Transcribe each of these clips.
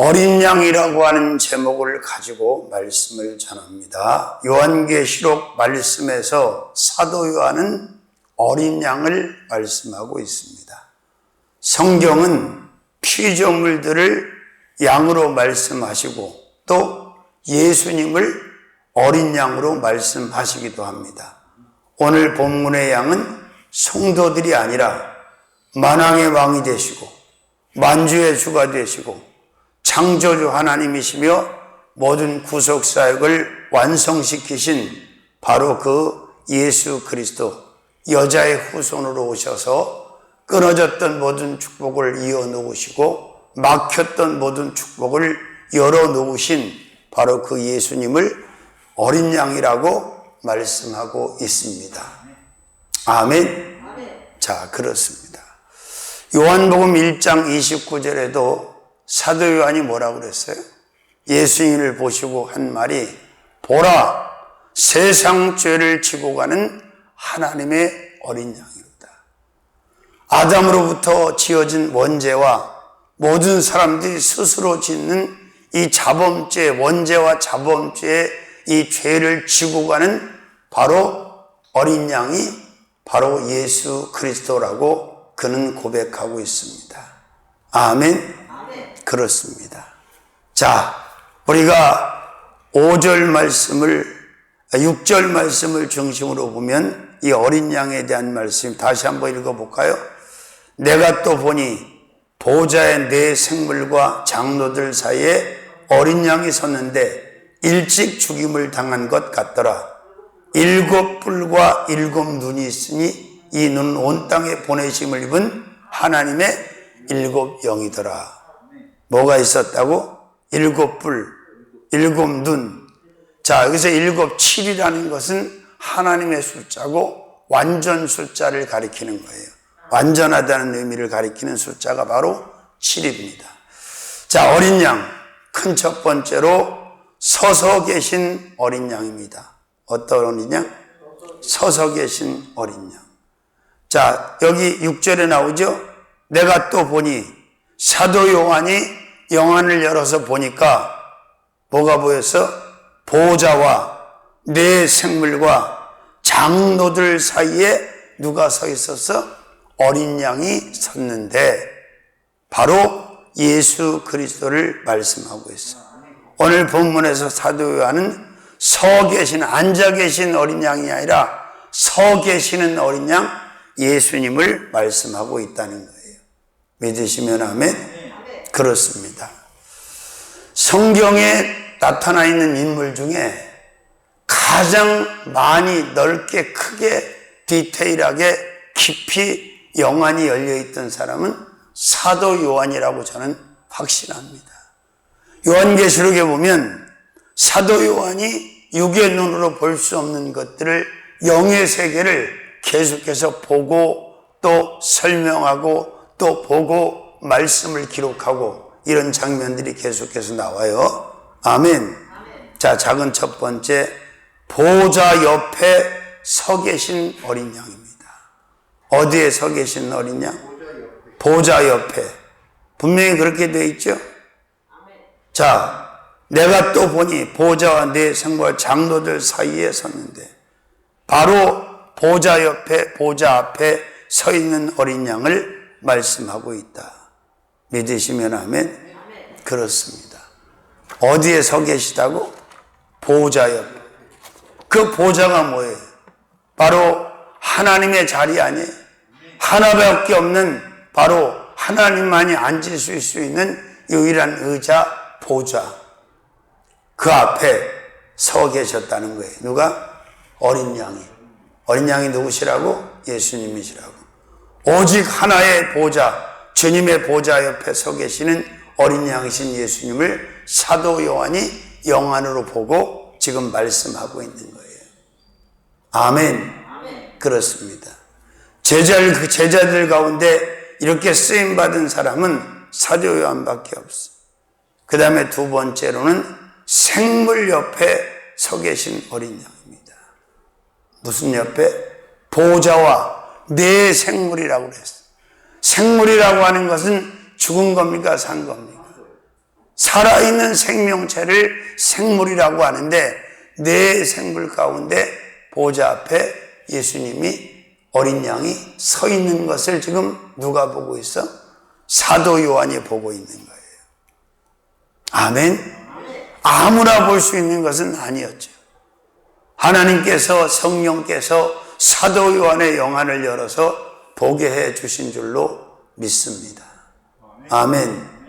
어린 양이라고 하는 제목을 가지고 말씀을 전합니다. 요한계시록 말씀에서 사도 요한은 어린 양을 말씀하고 있습니다. 성경은 피조물들을 양으로 말씀하시고 또 예수님을 어린 양으로 말씀하시기도 합니다. 오늘 본문의 양은 성도들이 아니라 만왕의 왕이 되시고 만주의 주가 되시고 창조주 하나님이시며 모든 구속사역을 완성시키신 바로 그 예수 그리스도, 여자의 후손으로 오셔서 끊어졌던 모든 축복을 이어놓으시고 막혔던 모든 축복을 열어놓으신 바로 그 예수님을 어린 양이라고 말씀하고 있습니다. 아멘. 자, 그렇습니다. 요한복음 1장 29절에도 사도 요한이 뭐라고 그랬어요? 예수님을 보시고 한 말이, 보라, 세상 죄를 지고 가는 하나님의 어린 양이로다. 아담으로부터 지어진 원죄와 모든 사람들이 스스로 짓는 이 자범죄, 원죄와 자범죄의 이 죄를 지고 가는 바로 어린 양이 바로 예수 그리스도라고 그는 고백하고 있습니다. 아멘. 그렇습니다. 자, 우리가 6절 말씀을 중심으로 보면 이 어린 양에 대한 말씀 다시 한번 읽어볼까요? 내가 또 보니 보좌의 네 생물과 장로들 사이에 어린 양이 섰는데 일찍 죽임을 당한 것 같더라. 7 뿔과 7 눈이 있으니 이 눈은 온 땅에 보내심을 입은 하나님의 7 영이더라. 뭐가 있었다고? 7 뿔, 7 눈. 자, 여기서 7, 7이라는 것은 하나님의 숫자고 완전 숫자를 가리키는 거예요. 완전하다는 의미를 가리키는 숫자가 바로 7입니다. 자, 어린 양, 큰 첫 번째로 서서 계신 어린 양입니다. 어떤 어린 양? 서서 계신 어린 양. 자, 여기 6절에 나오죠? 내가 또 보니 사도 요한이 영안을 열어서 보니까 뭐가 보였어? 보좌와 네 생물과 장로들 사이에 누가 서 있어서 어린 양이 섰는데 바로 예수 그리스도를 말씀하고 있어요. 오늘 본문에서 사도 요한은 서 계신, 앉아 계신 어린 양이 아니라 서 계시는 어린 양 예수님을 말씀하고 있다는 거예요. 믿으시면 아멘? 그렇습니다. 성경에 나타나 있는 인물 중에 가장 많이 넓게 크게 디테일하게 깊이 영안이 열려있던 사람은 사도 요한이라고 저는 확신합니다. 요한계시록에 보면 사도 요한이 육의 눈으로 볼 수 없는 것들을, 영의 세계를 계속해서 보고 또 설명하고 또 보고 말씀을 기록하고 이런 장면들이 계속해서 나와요. 아멘. 자, 작은 첫 번째, 보좌 옆에 서 계신 어린 양입니다. 어디에 서 계신 어린 양? 보좌 옆에. 분명히 그렇게 되어 있죠? 자, 내가 또 보니 보좌와 네 생물과 장로들 사이에 섰는데 바로 보좌 옆에, 보좌 앞에 서 있는 어린 양을 말씀하고 있다. 믿으시면 아멘? 그렇습니다. 어디에 서 계시다고? 보좌 옆. 그 보좌가 뭐예요? 바로 하나님의 자리 아니에요? 하나밖에 없는 바로 하나님만이 앉으실 수 있는 유일한 의자, 보좌. 그 앞에 서 계셨다는 거예요. 누가? 어린 양이. 어린 양이 누구시라고? 예수님이시라고. 오직 하나의 보좌, 주님의 보좌 옆에 서 계시는 어린 양이신 예수님을 사도 요한이 영안으로 보고 지금 말씀하고 있는 거예요. 아멘. 그렇습니다. 제자들 가운데 이렇게 쓰임받은 사람은 사도 요한밖에 없어. 그 다음에 두 번째로는 생물 옆에 서 계신 어린 양입니다. 무슨 옆에? 보좌와 네 생물이라고 그랬어요. 생물이라고 하는 것은 죽은 겁니까? 산 겁니까? 살아있는 생명체를 생물이라고 하는데, 네 생물 가운데 보좌 앞에 예수님이 어린 양이 서 있는 것을 지금 누가 보고 있어? 사도 요한이 보고 있는 거예요. 아멘. 아무나 볼 수 있는 것은 아니었죠. 하나님께서, 성령께서 사도 요한의 영안을 열어서 보게 해 주신 줄로 믿습니다. 아멘.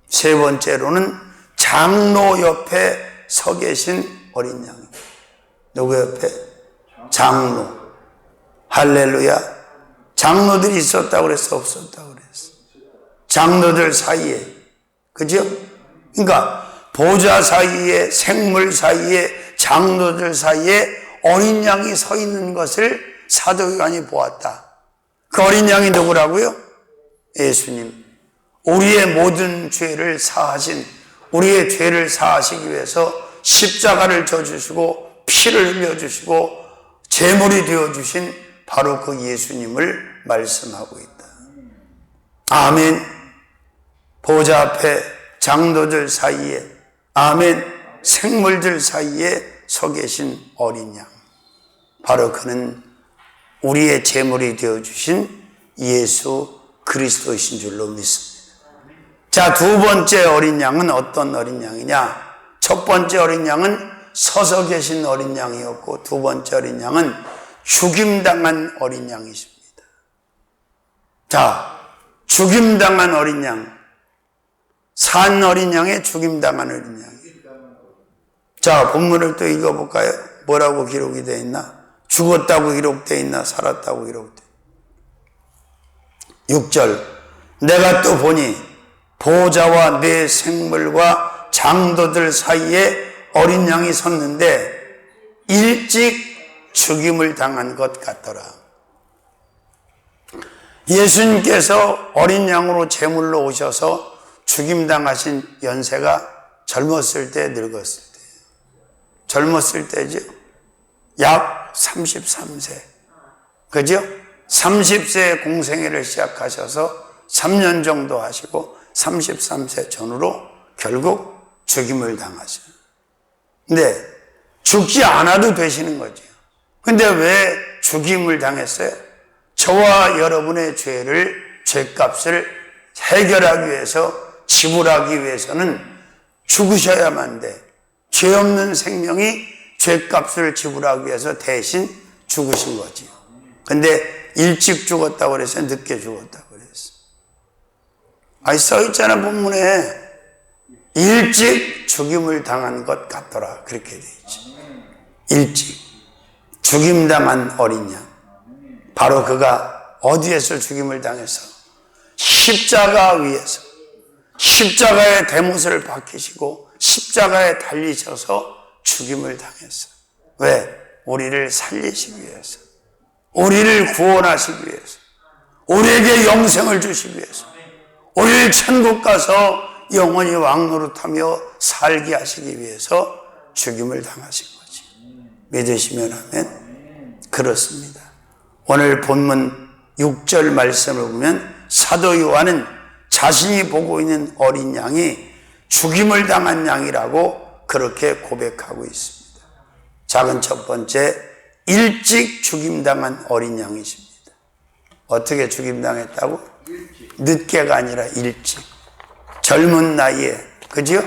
세 번째로는 장로 옆에 서 계신 어린 양. 누구 옆에? 장로. 할렐루야. 장로들이 있었다고 그랬어? 없었다고 그랬어? 장로들 사이에. 그죠? 그러니까 보좌 사이에, 생물 사이에, 장로들 사이에 어린 양이 서 있는 것을 사도 요한이 보았다. 그 어린 양이 누구라고요? 예수님. 우리의 모든 죄를 사하신, 우리의 죄를 사하시기 위해서 십자가를 져주시고 피를 흘려주시고 제물이 되어주신 바로 그 예수님을 말씀하고 있다. 아멘. 보좌 앞에 장로들 사이에, 아멘, 생물들 사이에 서 계신 어린 양. 바로 그는 우리의 제물이 되어주신 예수 그리스도이신 줄로 믿습니다. 자, 두 번째 어린 양은 어떤 어린 양이냐? 첫 번째 어린 양은 서서 계신 어린 양이었고, 두 번째 어린 양은 죽임당한 어린 양이십니다. 자, 죽임당한 어린 양. 산 어린 양에 죽임당한 어린 양. 자, 본문을 또 읽어볼까요? 뭐라고 기록이 되어 있나? 죽었다고 기록되어 있나? 살았다고 기록되어 있나? 6절. 내가 또 보니 보좌와 네 생물과 장도들 사이에 어린 양이 섰는데 일찍 죽임을 당한 것 같더라. 예수님께서 어린 양으로 제물로 오셔서 죽임당하신 연세가 젊었을 때, 늙었을 때. 젊었을 때죠. 약 33세. 그죠? 30세에 공생애를 시작하셔서 3년 정도 하시고 33세 전후로 결국 죽임을 당하셔요. 근데 죽지 않아도 되시는 거죠. 근데 왜 죽임을 당했어요? 저와 여러분의 죄값을 해결하기 위해서, 지불하기 위해서는 죽으셔야만 돼. 죄 없는 생명이 죄값을 지불하기 위해서 대신 죽으신 거지요. 근데 일찍 죽었다고 그랬어요? 늦게 죽었다고 그랬어요? 아니, 써있잖아, 본문에. 일찍 죽임을 당한 것 같더라. 그렇게 돼 있지. 일찍. 죽임당한 어린 양. 바로 그가 어디에서 죽임을 당해서? 십자가 위에서. 십자가의 대못을 박히시고 십자가에 달리셔서 죽임을 당했어. 왜? 우리를 살리시기 위해서. 우리를 구원하시기 위해서. 우리에게 영생을 주시기 위해서. 우리를 천국 가서 영원히 왕노릇하며 살게 하시기 위해서 죽임을 당하신 거지. 믿으시면 아멘. 그렇습니다. 오늘 본문 6절 말씀을 보면 사도 요한은 자신이 보고 있는 어린 양이 죽임을 당한 양이라고 그렇게 고백하고 있습니다. 작은 첫 번째, 일찍 죽임당한 어린 양이십니다. 어떻게 죽임당했다고? 늦게가 아니라 일찍. 젊은 나이에, 그죠?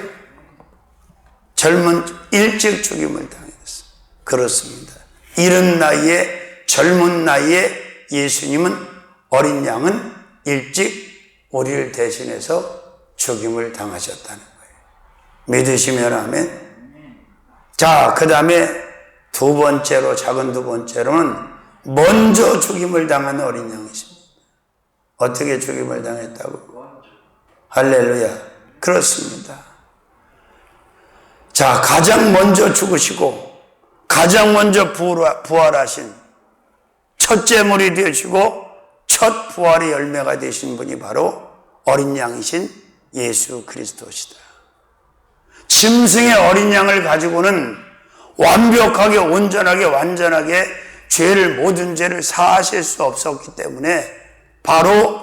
일찍 죽임을 당했어. 그렇습니다. 이른 나이에, 젊은 나이에 예수님은, 어린 양은 일찍 우리를 대신해서 죽임을 당하셨다는 거예요. 믿으시면 아멘. 자, 그 다음에 두 번째로, 작은 두 번째로는 먼저 죽임을 당한 어린 양이십니다. 어떻게 죽임을 당했다고? 할렐루야. 그렇습니다. 자, 가장 먼저 죽으시고 가장 먼저 부활하신 첫째 물이 되시고 첫 부활의 열매가 되신 분이 바로 어린 양이신 예수 그리스도시다. 짐승의 어린 양을 가지고는 완벽하게, 온전하게, 완전하게 모든 죄를 사하실 수 없었기 때문에 바로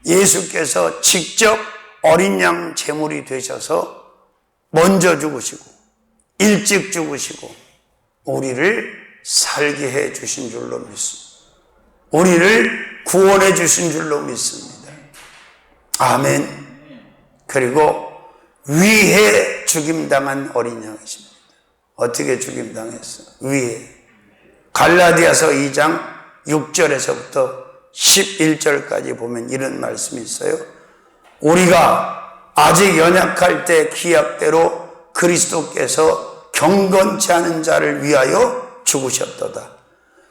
예수께서 직접 어린 양 제물이 되셔서 먼저 죽으시고 일찍 죽으시고 우리를 살게 해 주신 줄로 믿습니다. 우리를 구원해 주신 줄로 믿습니다. 아멘. 그리고 위해 죽임당한 어린 양이십니다. 어떻게 죽임당했어요? 위해. 갈라디아서 2장 6절에서부터 11절까지 보면 이런 말씀이 있어요. 우리가 아직 연약할 때 기약대로 그리스도께서 경건치 않은 자를 위하여 죽으셨도다.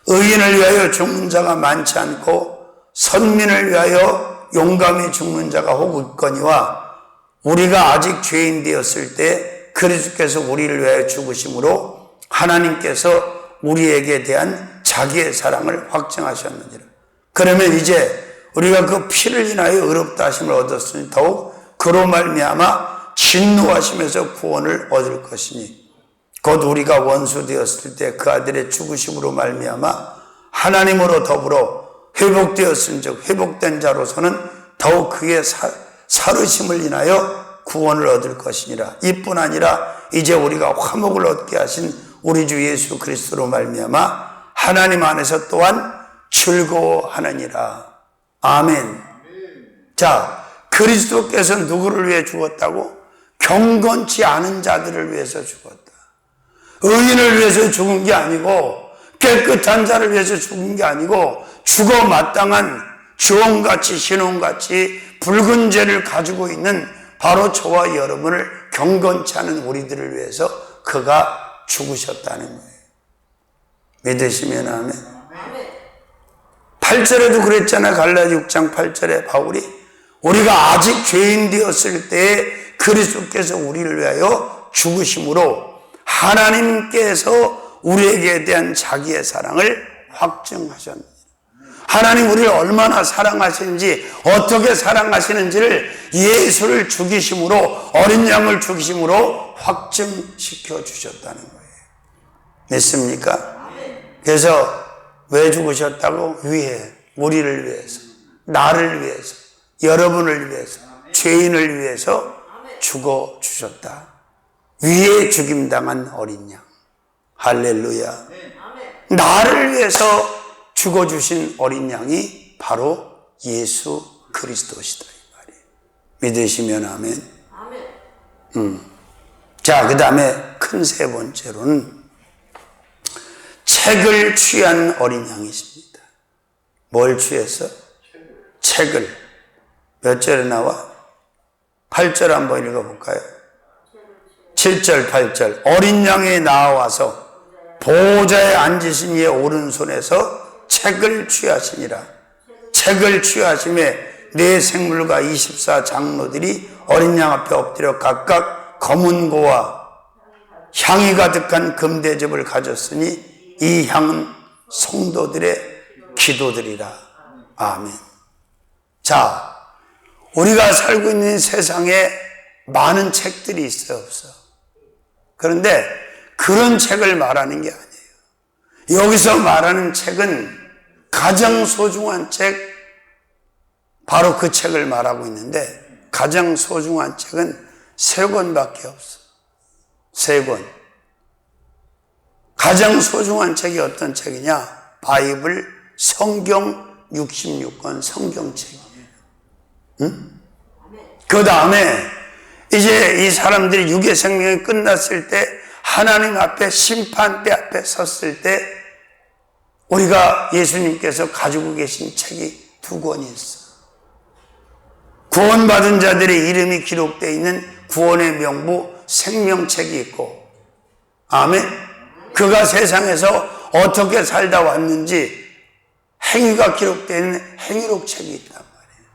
의인을 위하여 죽는 자가 많지 않고 선민을 위하여 용감히 죽는 자가 혹 있거니와 우리가 아직 죄인 되었을 때 그리스도께서 우리를 위하여 죽으심으로 하나님께서 우리에게 대한 자기의 사랑을 확증하셨느니라. 그러면 이제 우리가 그 피를 인하여 의롭다 하심을 얻었으니 더욱 그로 말미암아 진노하심에서 구원을 얻을 것이니 곧 우리가 원수 되었을 때 그 아들의 죽으심으로 말미암아 하나님으로 더불어 회복되었은즉 회복된 자로서는 더욱 그의 살으심을 인하여 구원을 얻을 것이니라. 이뿐 아니라 이제 우리가 화목을 얻게 하신 우리 주 예수 그리스도로 말미암아 하나님 안에서 또한 즐거워하느니라. 아멘. 자, 그리스도께서 누구를 위해 죽었다고? 경건치 않은 자들을 위해서 죽었다. 의인을 위해서 죽은 게 아니고 깨끗한 자를 위해서 죽은 게 아니고 죽어 마땅한 주홍같이 신홍같이 붉은 죄를 가지고 있는 바로 저와 여러분을 경건치 않은 우리들을 위해서 그가 죽으셨다는 거예요. 믿으시면 아멘. 8절에도 그랬잖아요. 갈라디 6장 8절에 바울이 우리가 아직 죄인 되었을 때에 그리스도께서 우리를 위하여 죽으심으로 하나님께서 우리에게 대한 자기의 사랑을 확증하셨느니라. 하나님 우리를 얼마나 사랑하시는지 어떻게 사랑하시는지를 예수를 죽이심으로 어린 양을 죽이심으로 확증시켜 주셨다는 거예요. 믿습니까? 그래서 왜 죽으셨다고? 위해, 우리를 위해서, 나를 위해서, 여러분을 위해서, 죄인을 위해서 죽어 주셨다. 위해 죽임당한 어린 양. 할렐루야. 나를 위해서 죽어주신 어린 양이 바로 예수 그리스도시다 이 말이에요. 믿으시면 아멘. 자, 그 다음에 큰 세 번째로는 책을 취한 어린 양이십니다. 뭘 취했어? 책을. 몇 절에 나와? 8절 한번 읽어볼까요? 7절 8절 어린 양이 나와서 보호자에 앉으신 이의 오른손에서 책을 취하시니라. 책을 취하심에 네 생물과 24 장로들이 어린 양 앞에 엎드려 각각 검은 고와 향이 가득한 금대접을 가졌으니 이 향은 성도들의 기도들이라. 아멘. 자, 우리가 살고 있는 세상에 많은 책들이 있어요, 없어? 그런데 그런 책을 말하는 게 아니에요. 여기서 말하는 책은 가장 소중한 책, 바로 그 책을 말하고 있는데 가장 소중한 책은 3권밖에 없어. 3권. 가장 소중한 책이 어떤 책이냐? 바이블, 성경 66권 성경책이에요. 응? 그 다음에 이제 이 사람들이 육의 생명이 끝났을 때 하나님 앞에 심판대 앞에 섰을 때 우리가 예수님께서 가지고 계신 책이 2권이 있어. 구원받은 자들의 이름이 기록되어 있는 구원의 명부 생명책이 있고, 아멘. 그가 세상에서 어떻게 살다 왔는지 행위가 기록되어 있는 행위록 책이 있단 말이에요.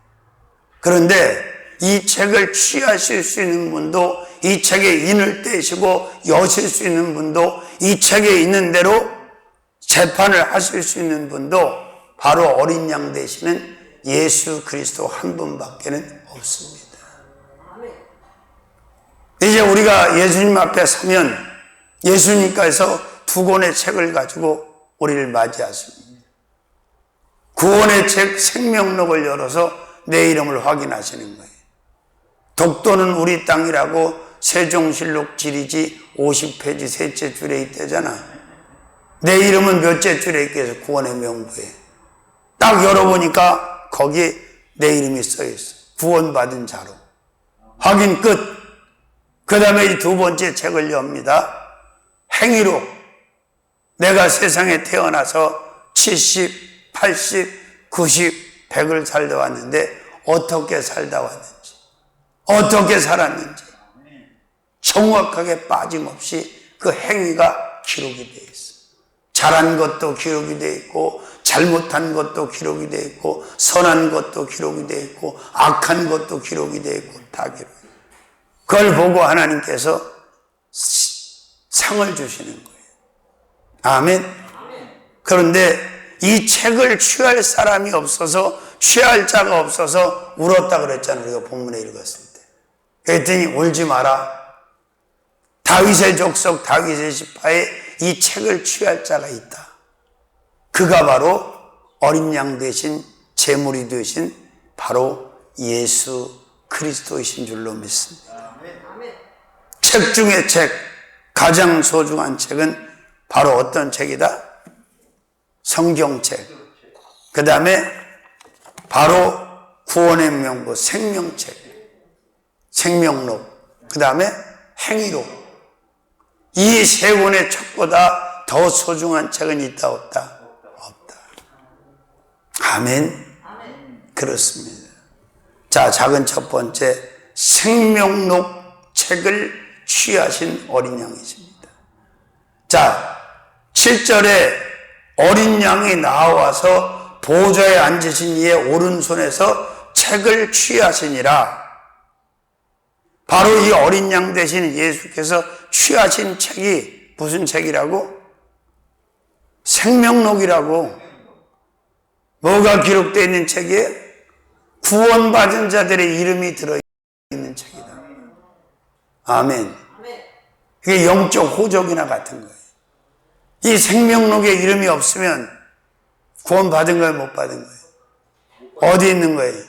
그런데 이 책을 취하실 수 있는 분도, 이 책에 인을 떼시고 여실 수 있는 분도, 이 책에 있는 대로 재판을 하실 수 있는 분도 바로 어린 양 되시는 예수 그리스도 한 분밖에는 없습니다. 이제 우리가 예수님 앞에 서면 예수님께서 2권의 책을 가지고 우리를 맞이하십니다. 구원의 책 생명록을 열어서 내 이름을 확인하시는 거예요. 독도는 우리 땅이라고 세종실록 지리지 50페이지 셋째 줄에 있대잖아. 내 이름은 몇째 줄에 있겠어? 구원의 명부에. 딱 열어보니까 거기에 내 이름이 써있어. 구원받은 자로. 확인 끝. 그 다음에 이 두 번째 책을 엽니다. 행위록. 내가 세상에 태어나서 70, 80, 90, 100을 살다 왔는데 어떻게 살다 왔는지, 어떻게 살았는지 정확하게 빠짐없이 그 행위가 기록이 되어 있어. 잘한 것도 기록이 되어 있고 잘못한 것도 기록이 되어 있고 선한 것도 기록이 되어 있고 악한 것도 기록이 되어 있고 다 기록. 그걸 보고 하나님께서 상을 주시는 거예요. 아멘. 그런데 이 책을 취할 사람이 없어서, 취할 자가 없어서 울었다 그랬잖아요. 우리가 본문에 읽었을 때. 그랬더니 울지 마라. 다윗의 족속 다윗의 지파에 이 책을 취할 자가 있다. 그가 바로 어린 양 되신 제물이 되신 바로 예수 그리스도이신 줄로 믿습니다. 책 중에 책, 가장 소중한 책은 바로 어떤 책이다? 성경책. 그 다음에 바로 구원의 명부 생명책, 생명록. 그 다음에 행위록. 이 세 권의 책보다 더 소중한 책은 있다 없다? 없다. 아멘. 그렇습니다. 자, 작은 첫 번째 생명록 책을 취하신 어린 양이십니다. 자, 7절에 어린 양이 나와서 보좌에 앉으신 이의 오른손에서 책을 취하시니라. 바로 이 어린 양 되신 예수께서 취하신 책이 무슨 책이라고? 생명록이라고. 뭐가 기록되어 있는 책이에요? 구원받은 자들의 이름이 들어있는 책이다. 아멘. 이게 영적 호적이나 같은 거예요. 이 생명록에 이름이 없으면 구원받은 거예요, 못 받은 거예요? 어디 있는 거예요?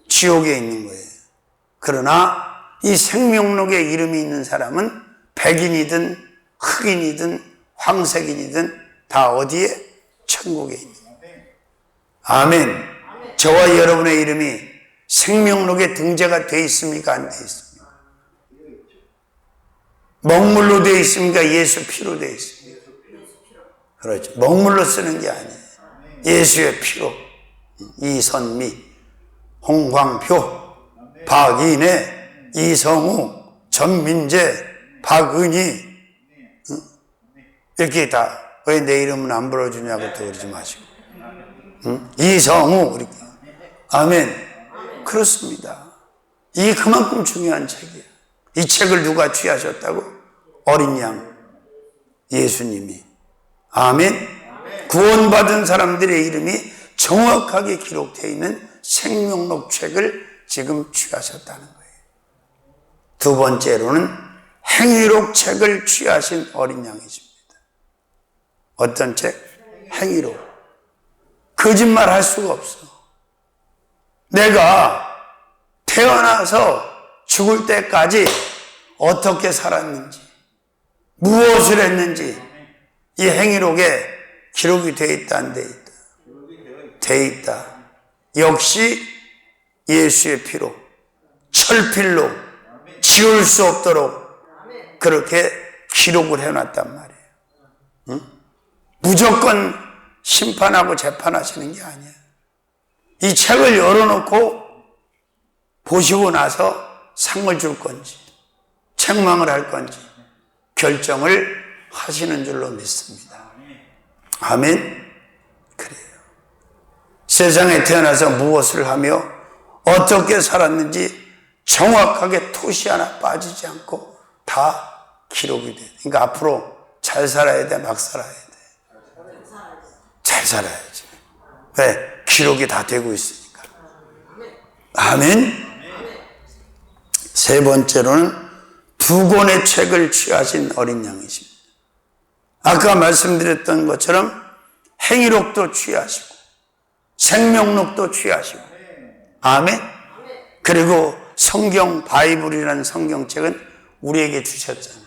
지옥에 있는 거예요. 그러나 이 생명록에 이름이 있는 사람은 백인이든 흑인이든 황색인이든 다 어디에? 천국에 있는 거예요. 아멘. 저와 여러분의 이름이 생명록에 등재가 되어 있습니까? 안 되어 있습니까? 먹물로 되어 있습니까? 예수 피로 되어 있습니까? 그렇죠. 먹물로 쓰는 게 아니에요. 예수의 피로. 이선미, 홍광표, 박인혜, 이성우, 전민재, 박은희, 이렇게 다. 왜 내 이름은 안 불러주냐고 또 그러지 마시고. 이성우, 이렇게. 아멘. 그렇습니다. 이게 그만큼 중요한 책이에요. 이 책을 누가 취하셨다고? 어린 양, 예수님이. 아멘. 구원받은 사람들의 이름이 정확하게 기록되어 있는 생명록 책을 지금 취하셨다는 거예요. 두 번째로는 행위록 책을 취하신 어린 양이십니다. 어떤 책? 행위록. 거짓말 할 수가 없어. 내가 태어나서 죽을 때까지 어떻게 살았는지, 무엇을 했는지 이 행위록에 기록이 되어 있다, 안 되어 있다? 되어 있다. 역시 예수의 피로, 철필로 지울 수 없도록 그렇게 기록을 해놨단 말이에요. 응? 무조건 심판하고 재판하시는 게 아니야. 이 책을 열어놓고 보시고 나서 상을 줄 건지 책망을 할 건지 결정을 하시는 줄로 믿습니다. 아멘. 그래요. 세상에 태어나서 무엇을 하며 어떻게 살았는지 정확하게 토시 하나 빠지지 않고 다 기록이 돼. 그러니까 앞으로 잘 살아야 돼, 막 살아야 돼? 잘 살아야지. 왜? 기록이 다 되고 있으니까. 아멘. 세 번째로는 두 권의 책을 취하신 어린 양이십니다. 아까 말씀드렸던 것처럼 행위록도 취하시고 생명록도 취하시고, 아멘. 그리고 성경 바이블이라는 성경책은 우리에게 주셨잖아.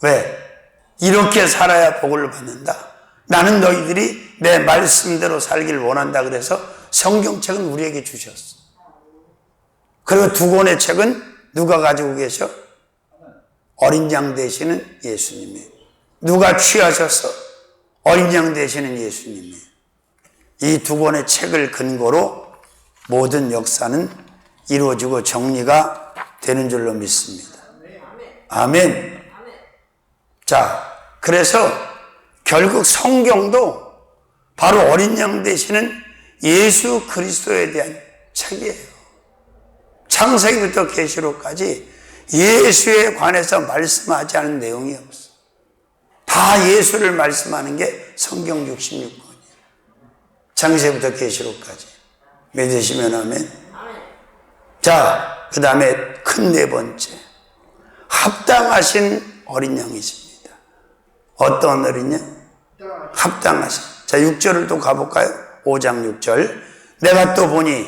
왜? 이렇게 살아야 복을 받는다. 나는 너희들이 내 말씀대로 살길 원한다. 그래서 성경책은 우리에게 주셨어. 그리고 두 권의 책은 누가 가지고 계셔? 어린 양 되시는 예수님이. 누가 취하셔서? 어린 양 되시는 예수님이. 이 두 권의 책을 근거로 모든 역사는 이루어지고 정리가 되는 줄로 믿습니다. 아멘. 자, 그래서 결국 성경도 바로 어린 양 되시는 예수 그리스도에 대한 책이에요. 창세기부터 계시록까지 예수에 관해서 말씀하지 않은 내용이 없어. 다 예수를 말씀하는 게 성경 66권이에요. 창세기부터 계시록까지. 믿으시면 아멘. 자, 그 다음에 큰 네 번째. 합당하신 어린 양이십니다. 어떤 어린 양? 합당하신. 자, 6절을 또 가볼까요? 5장 6절. 내가 또 보니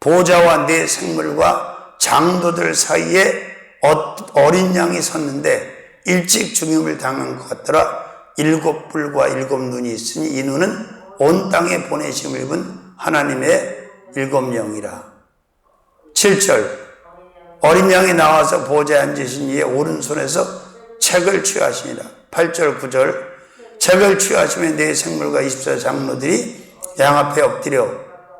보좌와 네 생물과 장도들 사이에 어린 양이 섰는데 일찍 죽임을 당한 것 같더라. 7뿔과 7눈이 있으니 이 눈은 온 땅에 보내심을 입은 하나님의 7영이라. 7절. 어린 양이 나와서 보좌에 앉으신 이의 오른손에서 책을 취하시니라. 8절 9절. 책을 취하시면 네 생물과 24장로들이 양 앞에 엎드려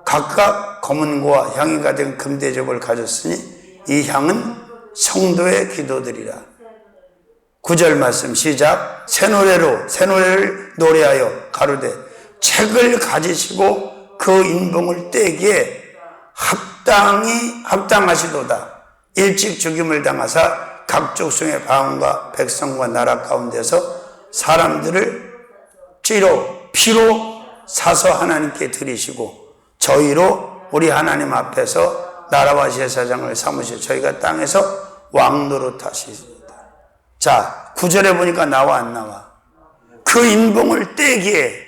각각 검은 고와 향이 가득 금대접을 가졌으니 이 향은 성도의 기도들이라. 9절 말씀 시작. 새 노래를 노래하여 가로되 책을 가지시고 그 인봉을 떼기에 합당하시도다. 일찍 죽임을 당하사 각 족속의 방언과 백성과 나라 가운데서 사람들을 피로 사서 하나님께 드리시고 저희로 우리 하나님 앞에서 나라와 제사장을 삼으시고 저희가 땅에서 왕노릇 하시리이다. 자, 9절에 보니까 나와 안 나와? 그 인봉을 떼기에,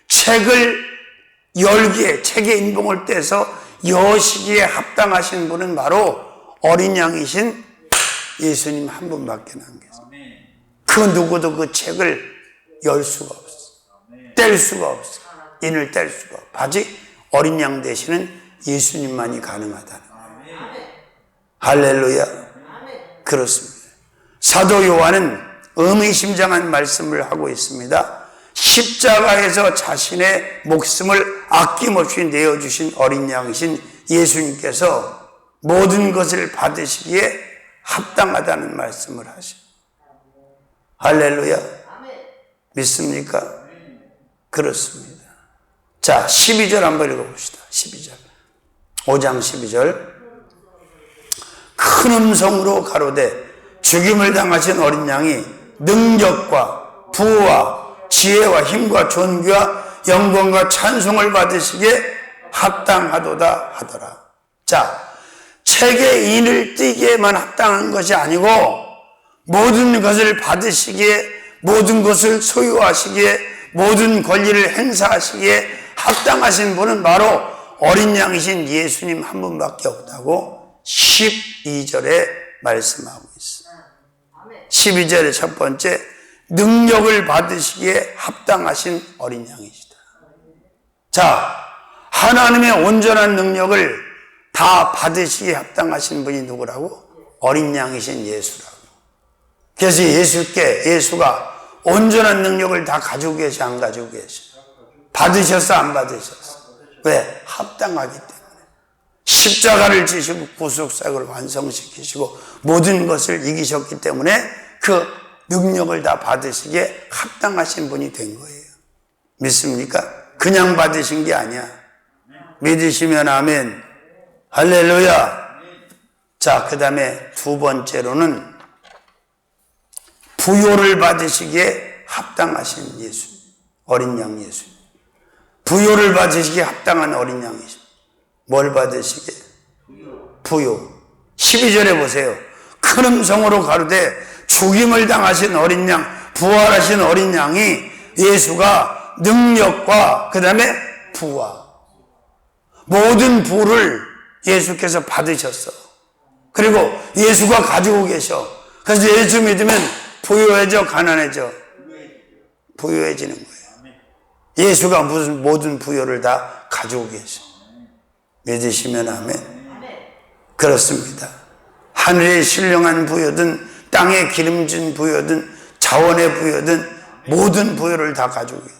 책을 열기에, 책의 인봉을 떼서 여시기에 합당하신 분은 바로 어린 양이신 예수님 한 분밖에 안 계세요. 그 누구도 그 책을 열 수가 없어. 뗄 수가 없어. 인을 뗄 수가 없어. 아직 어린 양 되시는 예수님만이 가능하다는 거예요. 할렐루야. 그렇습니다. 사도 요한은 의미심장한 말씀을 하고 있습니다. 십자가에서 자신의 목숨을 아낌없이 내어주신 어린 양이신 예수님께서 모든 것을 받으시기에 합당하다는 말씀을 하셔요. 할렐루야. 믿습니까? 그렇습니다. 자, 12절 한번 읽어봅시다. 12절. 5장 12절. 큰 음성으로 가로되 죽임을 당하신 어린 양이 능력과 부와 지혜와 힘과 존귀와 영광과 찬송을 받으시기에 합당하도다 하더라. 자, 책의 인을 띠기에만 합당한 것이 아니고 모든 것을 받으시기에, 모든 것을 소유하시기에, 모든 권리를 행사하시기에 합당하신 분은 바로 어린 양이신 예수님 한 분밖에 없다고 12절에 말씀하고 있어요. 12절의 첫 번째, 능력을 받으시기에 합당하신 어린 양이시다. 자, 하나님의 온전한 능력을 다 받으시기에 합당하신 분이 누구라고? 어린 양이신 예수라고. 그래서 예수가 온전한 능력을 다 가지고 계시, 안 가지고 계시? 받으셨어, 안 받으셨어? 왜? 합당하기 때문에. 십자가를 지시고 구속사역을 완성시키시고 모든 것을 이기셨기 때문에 그 능력을 다 받으시기에 합당하신 분이 된 거예요. 믿습니까? 그냥 받으신 게 아니야. 믿으시면 아멘. 할렐루야. 자, 그 다음에 두 번째로는 부요를 받으시기에 합당하신 예수, 어린 양 예수. 부요를 받으시기에 합당한 어린 양이죠. 뭘 받으시기에? 부요. 12절에 보세요. 큰 음성으로 가로되 죽임을 당하신 어린 양, 부활하신 어린 양이 예수가 능력과 그 다음에 부와 모든 부를 예수께서 받으셨어. 그리고 예수가 가지고 계셔. 그래서 예수 믿으면 부유해져, 가난해져? 부유해지는 거예요. 예수가 무슨 모든 부여를 다 가지고 계셔. 믿으시면 아멘. 그렇습니다. 하늘의 신령한 부여든 땅에 기름진 부여든 자원의 부여든 모든 부여를 다 가지고 계세요.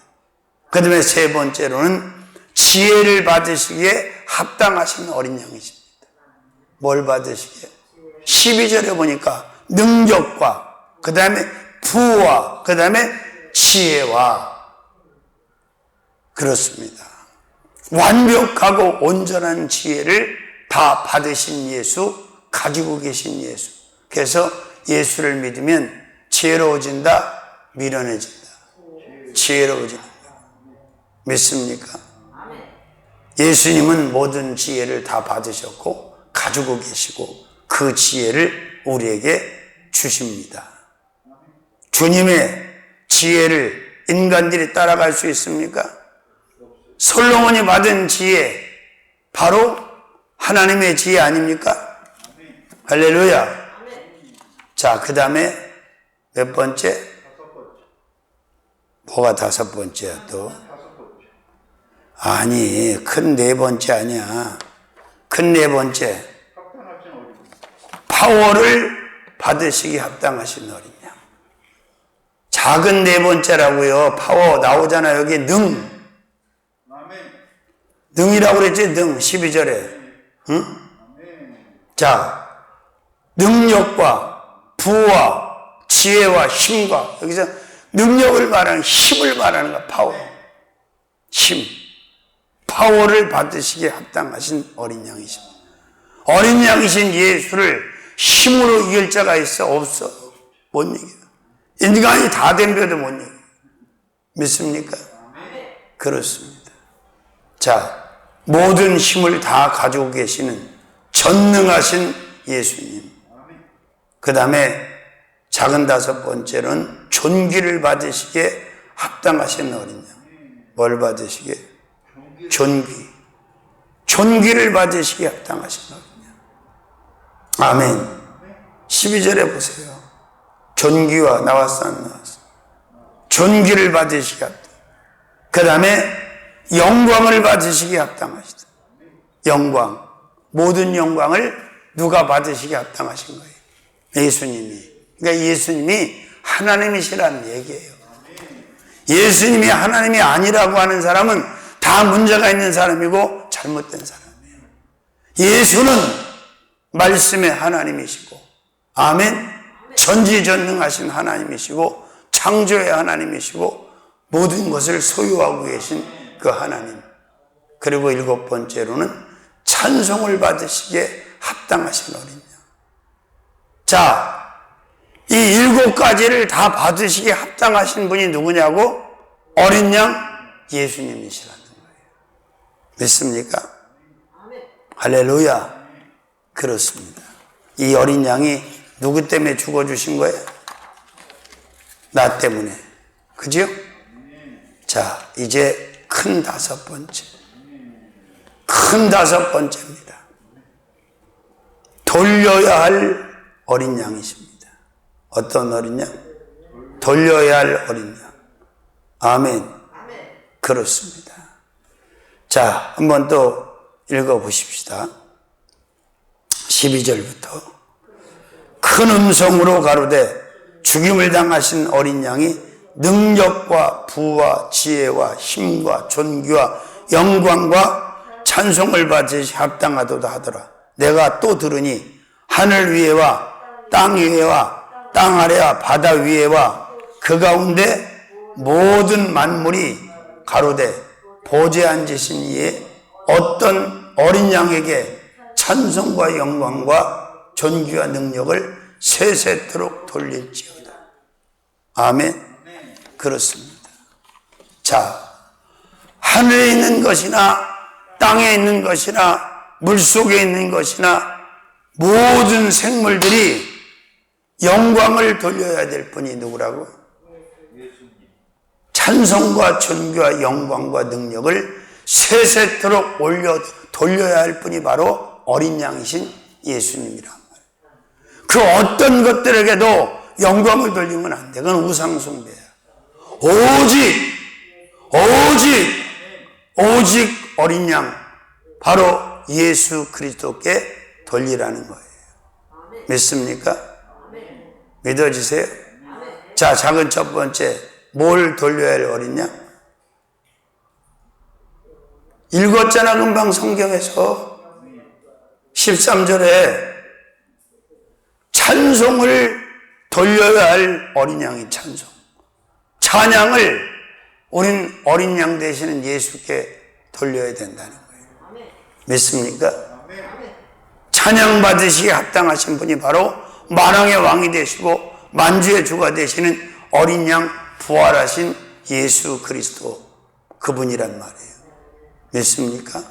그 다음에 세 번째로는 지혜를 받으시기에 합당하신 어린 양이십니다. 뭘 받으시기에? 12절에 보니까 능력과 그 다음에 부와 그 다음에 지혜와, 그렇습니다. 완벽하고 온전한 지혜를 다 받으신 예수, 가지고 계신 예수. 그래서 예수를 믿으면 지혜로워진다, 미련해진다. 지혜로워진다. 믿습니까? 예수님은 모든 지혜를 다 받으셨고 가지고 계시고 그 지혜를 우리에게 주십니다. 주님의 지혜를 인간들이 따라갈 수 있습니까? 솔로몬이 받은 지혜, 바로 하나님의 지혜 아닙니까? 할렐루야. 자, 그 다음에 몇 번째? 뭐가 다섯 번째야 또? 아니, 큰 네 번째 아니야. 큰 네 번째. 파워를 받으시기 합당하신 어린 양. 작은 네 번째라고요. 파워 나오잖아. 여기 능. 능이라고 그랬지? 능. 12절에. 응? 자, 능력과 부와 지혜와 힘과, 여기서 능력을 말하는, 힘을 말하는 거야. 파워. 힘. 파워를 받으시기에 합당하신 어린 양이십니다. 어린 양이신 예수를 힘으로 이길 자가 있어? 없어. 못 이겨. 인간이 다 덤벼도 못 이겨. 믿습니까? 그렇습니다. 자, 모든 힘을 다 가지고 계시는 전능하신 예수님. 그 다음에 작은 다섯 번째는 존귀를 받으시기에 합당하신 어린 양. 뭘 받으시기에? 존귀. 존귀를 받으시기에 합당하신 어린 양. 아멘. 12절에 보세요. 존귀와 나왔어, 안 나왔어? 존귀를 받으시기에 합당. 그 다음에 영광을 받으시기에 합당하시다. 영광. 모든 영광을 누가 받으시기에 합당하신 거예요? 예수님이. 그러니까 예수님이 하나님이시라는 얘기예요. 예수님이 하나님이 아니라고 하는 사람은 다 문제가 있는 사람이고 잘못된 사람이에요. 예수는 말씀의 하나님이시고, 아멘. 전지전능하신 하나님이시고 창조의 하나님이시고 모든 것을 소유하고 계신 그 하나님. 그리고 일곱 번째로는 찬송을 받으시기에 합당하신 어린 양. 자, 이 일곱 가지를 다 받으시기에 합당하신 분이 누구냐고? 어린 양 예수님이시라는 거예요. 믿습니까? 할렐루야. 그렇습니다. 이 어린 양이 누구 때문에 죽어주신 거예요? 나 때문에. 그죠? 자, 이제 큰 다섯 번째. 큰 다섯 번째입니다. 돌려야 할 어린 양이십니다. 어떤 어린 양? 돌려야 할 어린 양. 아멘. 그렇습니다. 자, 한번 또 읽어보십시다. 12절부터. 큰 음성으로 가로되 죽임을 당하신 어린 양이 능력과 부와 지혜와 힘과 존귀와 영광과 찬송을 받으시 합당하도다 하더라. 내가 또 들으니 하늘 위에와 땅 위에와 땅 아래와 바다 위에와 그 가운데 모든 만물이 가로되 보좌에 앉으신 이에 어떤 어린 양에게 찬송과 영광과 존귀와 능력을 세세토록 돌릴지어다. 아멘. 그렇습니다. 자, 하늘에 있는 것이나 땅에 있는 것이나 물속에 있는 것이나 모든 생물들이 영광을 돌려야 될 분이 누구라고? 찬송과 존귀와 영광과 능력을 세세토록 돌려야 할 분이 바로 어린 양이신 예수님이란 말이에요. 그 어떤 것들에게도 영광을 돌리면 안 돼. 그건 우상숭배야. 오직 어린 양, 바로 예수 그리스도께 돌리라는 거예요. 믿습니까? 믿어지세요? 자, 작은 첫 번째, 뭘 돌려야 할 어린 양? 읽었잖아, 금방 성경에서. 13절에 찬송을 돌려야 할 어린 양이 찬송. 찬양을 우린 어린 양 되시는 예수께 돌려야 된다는 거예요. 믿습니까? 찬양 받으시기에 합당하신 분이 바로 만왕의 왕이 되시고 만주의 주가 되시는 어린 양 부활하신 예수 그리스도, 그분이란 말이에요. 믿습니까?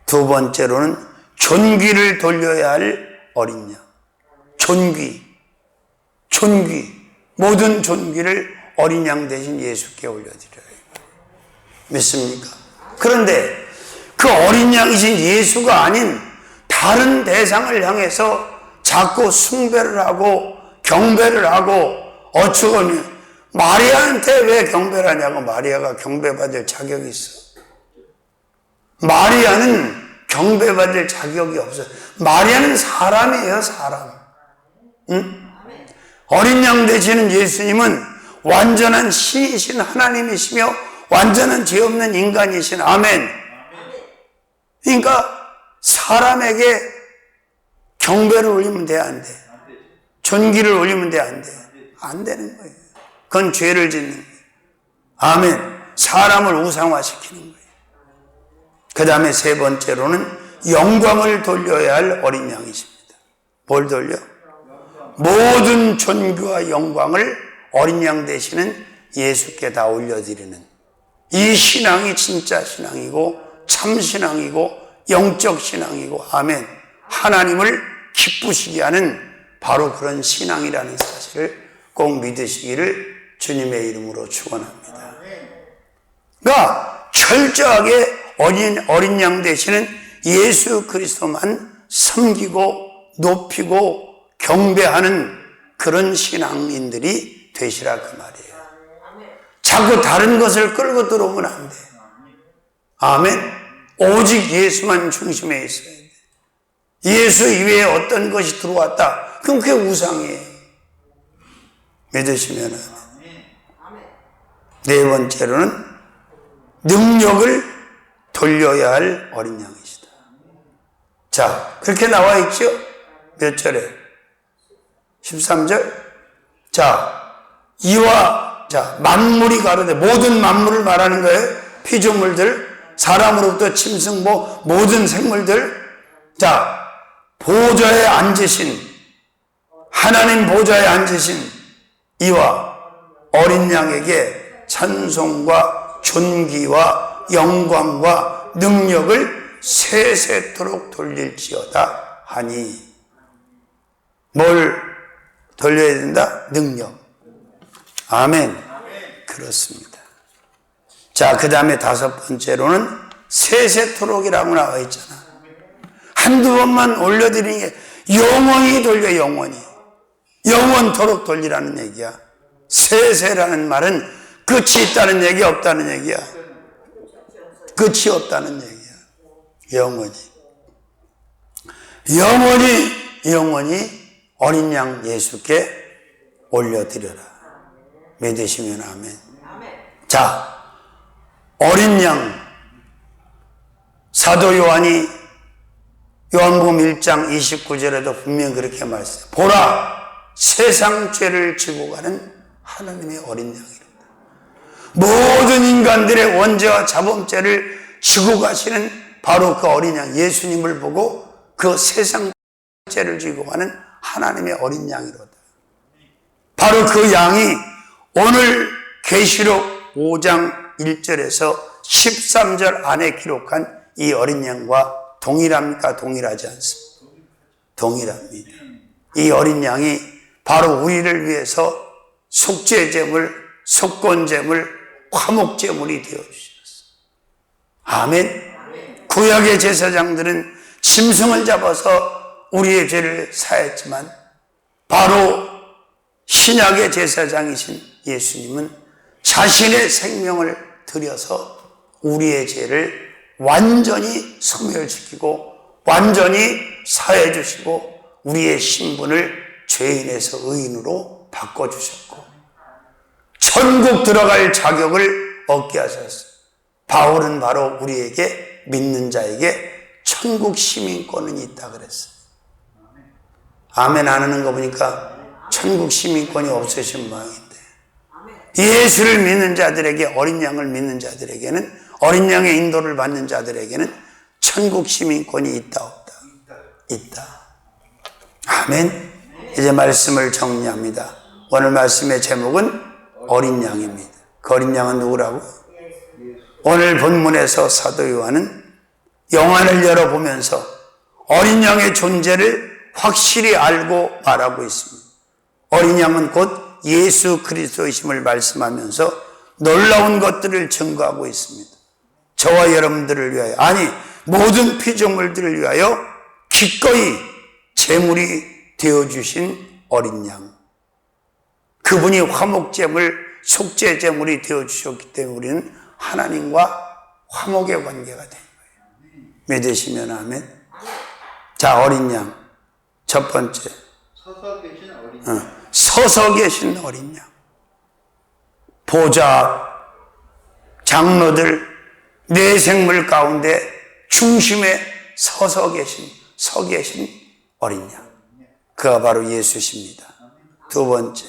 두 번째로는 존귀를 돌려야 할 어린 양. 존귀, 모든 존귀를 어린 양 대신 예수께 올려드려요. 믿습니까? 그런데 그 어린 양이신 예수가 아닌 다른 대상을 향해서 자꾸 숭배를 하고 경배를 하고 어쩌고니, 마리아한테 왜 경배를 하냐고. 마리아가 경배받을 자격이 있어. 마리아는 경배받을 자격이 없어요. 마리아는 사람이에요, 사람. 응? 어린 양 되시는 예수님은 완전한 신이신 하나님이시며 완전한 죄 없는 인간이신, 아멘. 그러니까 사람에게 경배를 올리면 돼, 안 돼? 존귀를 올리면 돼, 안 돼? 안 되는 거예요. 그건 죄를 짓는 거예요. 아멘. 사람을 우상화시키는 거예요. 그 다음에 세 번째로는 영광을 돌려야 할 어린 양이십니다. 뭘 돌려? 모든 존귀와 영광을 어린 양 되시는 예수께 다 올려드리는, 이 신앙이 진짜 신앙이고 참 신앙이고 영적 신앙이고, 아멘, 하나님을 기쁘시게 하는 바로 그런 신앙이라는 사실을 꼭 믿으시기를 주님의 이름으로 축원합니다. 그러니까 철저하게 어린 양 되시는 예수 그리스도만 섬기고 높이고 경배하는 그런 신앙인들이 되시라, 그 말이에요. 자꾸 다른 것을 끌고 들어오면 안 돼. 아멘. 오직 예수만 중심에 있어야 돼. 예수 이외에 어떤 것이 들어왔다, 그럼 그게 우상이에요. 믿으시면 아멘. 네 번째로는 능력을 돌려야 할 어린 양이시다. 자, 그렇게 나와 있죠? 몇 절에? 13절? 자, 만물이 가로되, 모든 만물을 말하는 거예요. 피조물들, 사람으로부터 짐승, 모든 생물들. 자, 보좌에 앉으신, 하나님 보좌에 앉으신 이와 어린 양에게 찬송과 존귀와 영광과 능력을 세세토록 돌릴지어다 하니. 뭘 돌려야 된다? 능력. 아멘. 그렇습니다. 자, 그 다음에 다섯 번째로는 세세토록이라고 나와 있잖아. 한두 번만 올려드리는 게 영원히 돌려, 영원토록 돌리라는 얘기야. 세세라는 말은 끝이 있다는 얘기, 없다는 얘기야. 끝이 없다는 얘기야. 영원히 어린 양 예수께 올려드려라. 믿으시면 아멘. 자, 어린 양, 사도 요한이 요한복음 1장 29절에도 분명히 그렇게 말했어요. 보라, 세상 죄를 지고 가는 하나님의 어린 양이로다. 모든 인간들의 원죄와 자범죄를 지고 가시는 바로 그 어린 양 예수님을 보고 그 세상 죄를 지고 가는 하나님의 어린 양이로다. 바로 그 양이 오늘 계시록 5장 1절에서 13절 안에 기록한 이 어린 양과 동일합니까? 동일하지 않습니다. 동일합니다. 이 어린 양이 바로 우리를 위해서 속죄제물, 속건제물, 화목제물이 되어주셨어요. 아멘. 구약의 제사장들은 짐승을 잡아서 우리의 죄를 사했지만 바로 신약의 제사장이신 예수님은 자신의 생명을 들여서 우리의 죄를 완전히 소멸시키고 완전히 사해 주시고 우리의 신분을 죄인에서 의인으로 바꿔주셨고 천국 들어갈 자격을 얻게 하셨어요. 바울은 바로 우리에게 믿는 자에게 천국 시민권은 있다 그랬어요. 아멘 안 하는 거 보니까 천국 시민권이 없으신 모양인데, 예수를 믿는 자들에게, 어린 양을 믿는 자들에게는, 어린 양의 인도를 받는 자들에게는 천국 시민권이 있다 없다? 있다. 아멘. 이제 말씀을 정리합니다. 오늘 말씀의 제목은 어린 양입니다. 그 어린 양은 누구라고? 오늘 본문에서 사도 요한은 영안을 열어보면서 어린 양의 존재를 확실히 알고 말하고 있습니다. 어린 양은 곧 예수 그리스도이심을 말씀하면서 놀라운 것들을 증거하고 있습니다. 저와 여러분들을 위하여, 아니 모든 피조물들을 위하여 기꺼이 제물이 되어주신 어린 양, 그분이 화목제물, 속죄제물이 되어주셨기 때문에 우리는 하나님과 화목의 관계가 된 거예요. 믿으시면 아멘. 자, 어린 양 첫 번째, 서서 계신 어린 양. 서서 계신 어린 양. 보좌, 장로들, 내 생물 가운데 중심에 서 계신 어린 양. 그가 바로 예수십니다. 두 번째,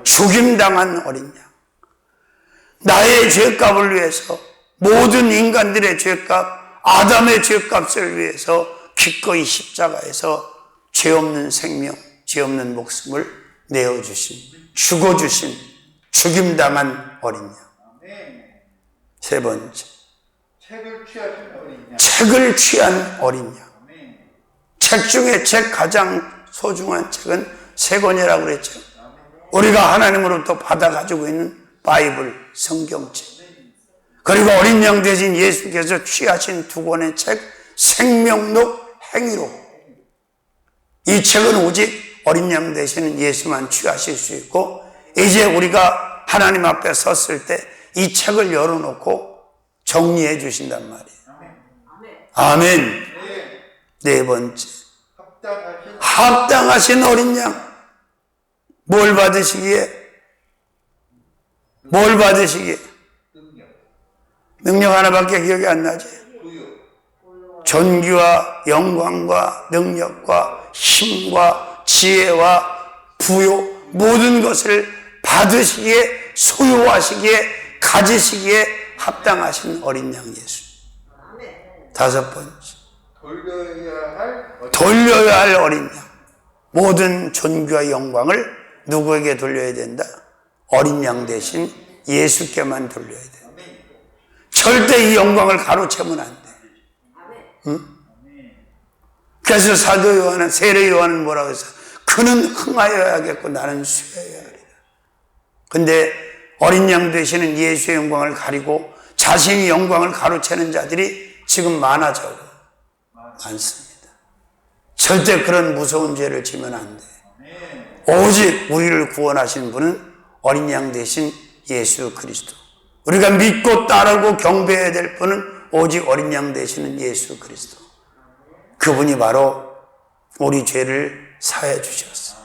죽임당한 어린 양. 나의 죄값을 위해서, 모든 인간들의 죄값, 아담의 죄값을 위해서 기꺼이 십자가에서 죄 없는 생명, 죄 없는 목숨을 내어주신, 죽어주신, 죽임당한 어린 양. 세 번째, 책을 취한 어린 양. 책 중에 가장 소중한 책은 세 권이라고 그랬죠. 우리가 하나님으로부터 받아가지고 있는 바이블, 성경책. 그리고 어린 양 대신 예수께서 취하신 두 권의 책, 생명록, 행위록. 이 책은 오직 어린 양 되시는 예수만 취하실 수 있고, 이제 우리가 하나님 앞에 섰을 때 이 책을 열어놓고 정리해 주신단 말이에요. 아멘. 네 번째, 합당하신 어린 양. 뭘 받으시기에? 능력 하나밖에 기억이 안 나지? 존귀와 영광과 능력과 힘과 지혜와 부요, 모든 것을 받으시기에, 소유하시기에, 가지시기에 합당하신 어린 양 예수. 다섯 번째, 돌려야 할 어린 양. 모든 존귀와 영광을 누구에게 돌려야 된다? 어린 양 대신 예수께만 돌려야 된다. 절대 이 영광을 가로채면 안 돼. 응? 그래서 사도 요한은, 세례 요한은 뭐라고 했어? 그는 흥하여야겠고 나는 쇠해야 하리라. 근데 어린 양 되시는 예수의 영광을 가리고 자신이 영광을 가로채는 자들이 지금 많습니다. 절대 그런 무서운 죄를 지면 안 돼. 오직 우리를 구원하신 분은 어린 양 되신 예수 그리스도. 우리가 믿고 따르고 경배해야 될 분은 오직 어린 양 되시는 예수 그리스도. 그분이 바로 우리 죄를 사해 주셨어.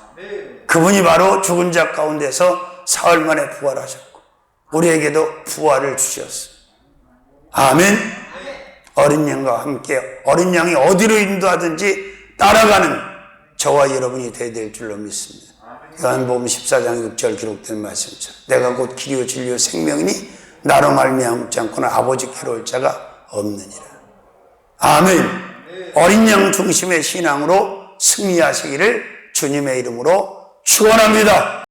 그분이 바로 죽은 자 가운데서 사흘 만에 부활하셨고 우리에게도 부활을 주셨어. 아멘. 어린 양과 함께 어린 양이 어디로 인도하든지 따라가는 저와 여러분이 되어야 될 줄로 믿습니다. 요한복음 14장 6절 기록된 말씀처럼 내가 곧 길이요 진리요 생명이니 나로 말미암아 묻지 않고는 아버지께로 올 자가 없느니라. 아멘. 어린 양 중심의 신앙으로 승리하시기를 주님의 이름으로 축원합니다.